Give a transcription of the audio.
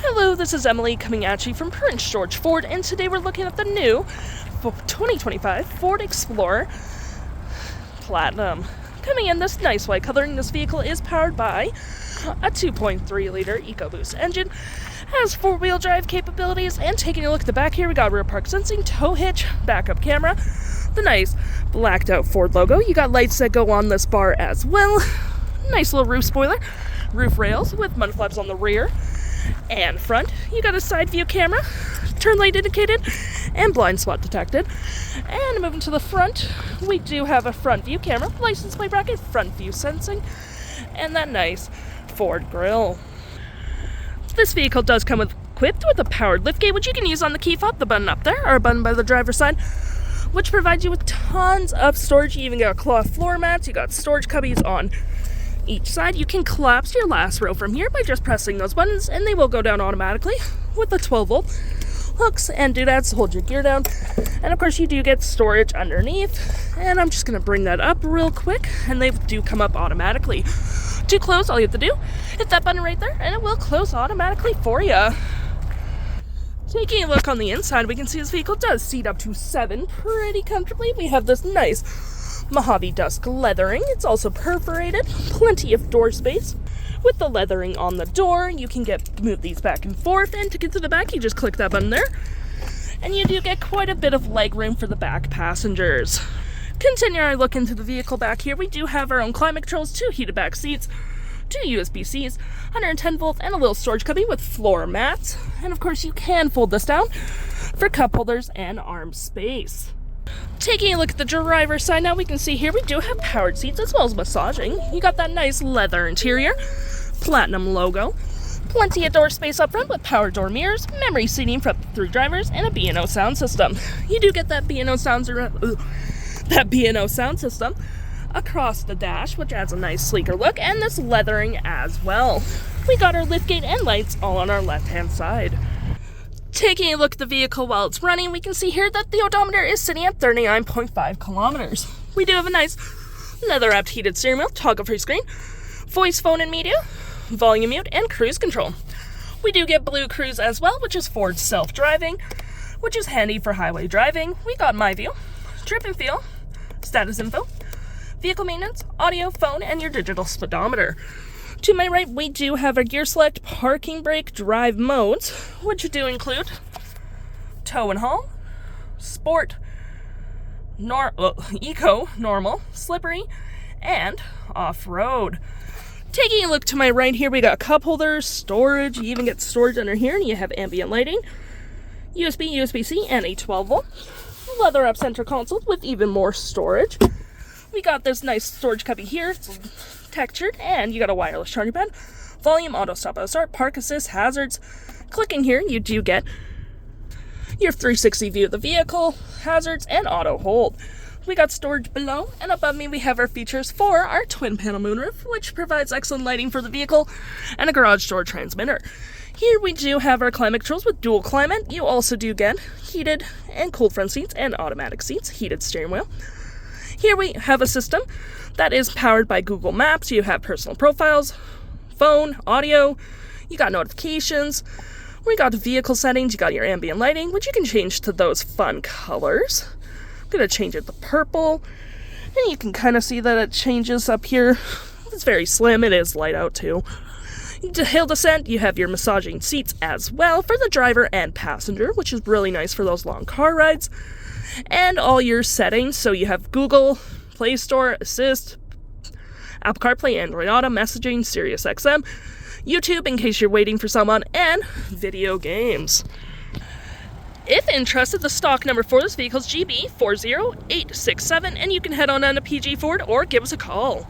Hello, this is Emily coming at you from Prince George Ford, and today we're looking at the new 2025 Ford Explorer Platinum. Coming in this nice white coloring, this vehicle is powered by a 2.3-liter EcoBoost engine, has 4-wheel drive capabilities, and taking a look at the back here, we got rear park sensing, tow hitch, backup camera, the nice blacked out Ford logo. You got lights that go on this bar as well, nice little roof spoiler, roof rails with mud flaps on the rear and front. You got a side view camera, turn light indicated, and blind spot detected. And moving to the front, we do have a front view camera, license plate bracket, front view sensing, and that nice Ford grille. This vehicle does come equipped with a powered liftgate, which you can use on the key fob, the button up there, or a button by the driver's side, which provides you with tons of storage. You even got cloth floor mats, you got storage cubbies on each side. You can collapse your last row from here by just pressing those buttons, and they will go down automatically with the 12-volt hooks and doodads to hold your gear down. And of course you do get storage underneath, and I'm just going to bring that up real quick, and they do come up automatically. To close, all you have to do, hit that button right there, and it will close automatically for you. Taking a look on the inside, we can see this vehicle does seat up to 7 pretty comfortably. We have this nice Mojave Dusk leathering. It's also perforated, plenty of door space. With the leathering on the door, you can move these back and forth, and to get to the back, you just click that button there, and you do get quite a bit of leg room for the back passengers. Continue our look into the vehicle back here. We do have our own climate controls, 2 heated back seats, 2 USB-Cs, 110 volt, and a little storage cubby with floor mats. And of course, you can fold this down for cup holders and arm space. Taking a look at the driver's side now, we can see here we do have powered seats as well as massaging. You got that nice leather interior, platinum logo, plenty of door space up front with power door mirrors, memory seating for up to 3 drivers, and a B&O sound system. You do get that B&O sound system across the dash, which adds a nice sleeker look, and this leathering as well. We got our liftgate and lights all on our left-hand side. Taking a look at the vehicle while it's running, we can see here that the odometer is sitting at 39.5 kilometers. We do have a nice leather-wrapped heated steering wheel, toggle-free screen, voice, phone, and media, volume mute, and cruise control. We do get BlueCruise as well, which is Ford self-driving, which is handy for highway driving. We got My View, Trip and Feel, status info, vehicle maintenance, audio, phone, and your digital speedometer. To my right, we do have our gear select, parking brake, drive modes, which do include tow and haul, sport, eco, normal, slippery, and off-road. Taking a look to my right here, we got cup holders, storage. You even get storage under here, and you have ambient lighting, USB, USB-C, and a 12-volt. Leather-wrapped center console with even more storage. We got this nice storage cubby here. It's textured, and you got a wireless charging pad, volume, auto stop, auto start, park assist, hazards. Clicking here, you do get your 360 view of the vehicle, hazards, and auto hold. We got storage below, and above me we have our features for our twin panel moonroof, which provides excellent lighting for the vehicle, and a garage door transmitter. Here we do have our climate controls with dual climate. You also do get heated and cooled front seats and automatic seats, heated steering wheel. Here we have a system that is powered by Google Maps. You have personal profiles, phone, audio, you got notifications, we got vehicle settings, you got your ambient lighting, which you can change to those fun colors. I'm going to change it to purple, and you can kind of see that it changes up here. It's very slim, it is light out too. Hill descent, you have your massaging seats as well for the driver and passenger, which is really nice for those long car rides. And all your settings, so you have Google, Play Store, Assist, Apple CarPlay, Android Auto, messaging, SiriusXM, YouTube in case you're waiting for someone, and video games. If interested, the stock number for this vehicle is GB40867, and you can head on down to PG Ford or give us a call.